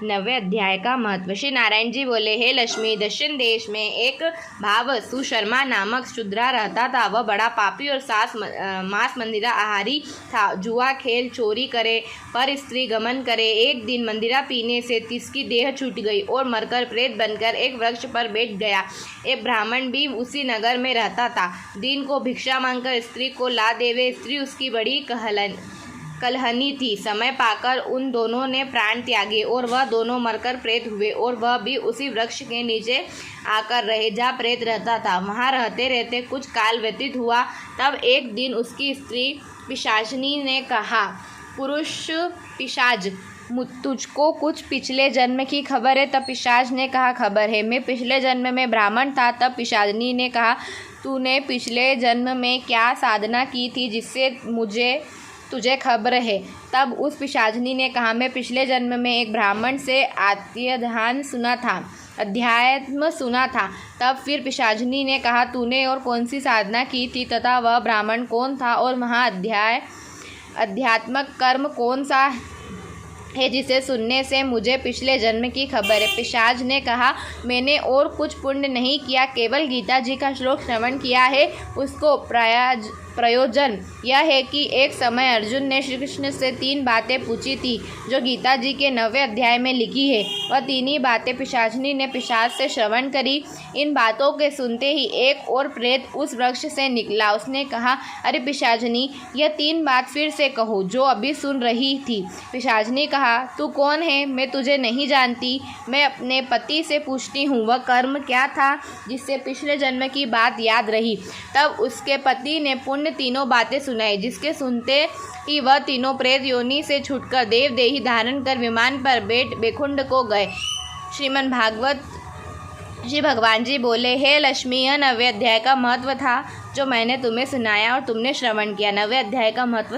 नवे अध्याय का महत्व। श्री नारायण जी बोले, हे लक्ष्मी, दक्षिण देश में एक भाव सुशर्मा नामक शूद्रा रहता था। वह बड़ा पापी और मांस मंदिरा आहारी था। जुआ खेल, चोरी करे, पर स्त्री गमन करे। एक दिन मंदिरा पीने से तिसकी देह छूट गई और मरकर प्रेत बनकर एक वृक्ष पर बैठ गया। एक ब्राह्मण भी उसी नगर में रहता था। दिन को भिक्षा मांगकर स्त्री को ला देवे। स्त्री उसकी बड़ी कलहनी थी। समय पाकर उन दोनों ने प्राण त्यागे और वह दोनों मरकर प्रेत हुए और वह भी उसी वृक्ष के नीचे आकर रहे जहाँ प्रेत रहता था। वहाँ रहते रहते कुछ काल व्यतीत हुआ। तब एक दिन उसकी स्त्री पिशाचिनी ने कहा, पुरुष पिशाच, तुझको कुछ पिछले जन्म की खबर है? तब पिशाच ने कहा, खबर है, मैं पिछले जन्म में ब्राह्मण था। तब पिशाचिनी ने कहा, तूने पिछले जन्म में क्या साधना की थी जिससे तुझे खबर है? तब उस पिशाचिनी ने कहा, मैं पिछले जन्म में एक ब्राह्मण से अध्यात्म सुना था। तब फिर पिशाचिनी ने कहा, तूने और कौन सी साधना की थी तथा वह ब्राह्मण कौन था और वहाँ अध्यात्मक कर्म कौन सा है जिसे सुनने से मुझे पिछले जन्म की खबर है? पिशाच ने कहा, मैंने और कुछ पुण्य नहीं किया, केवल गीता जी का श्लोक श्रवण किया है। उसको प्रयोजन यह है कि एक समय अर्जुन ने श्री कृष्ण से 3 बातें पूछी थी जो गीता जी के 9वें अध्याय में लिखी है। वह 3 ही बातें पिशाचिनी ने पिशाच से श्रवण करी। इन बातों के सुनते ही एक और प्रेत उस वृक्ष से निकला। उसने कहा, अरे पिशाचिनी, यह 3 बात फिर से कहो जो अभी सुन रही थी। पिशाचिनी कहा, तू कौन है? मैं तुझे नहीं जानती। मैं अपने पति से पूछती हूँ वह कर्म क्या था जिससे पिछले जन्म की बात याद रही। तब उसके पति ने पुण्य 3 बातें सुनाई जिसके सुनते ही वह 3 प्रेत योनि से छूटकर देव देही धारण कर विमान पर बैठ बैकुंठ को गए। श्रीमद् भागवत श्री भगवान जी बोले, हे लक्ष्मी, यह 9वें अध्याय का महत्व था जो मैंने तुम्हें सुनाया और तुमने श्रवण किया। 9वें अध्याय का महत्व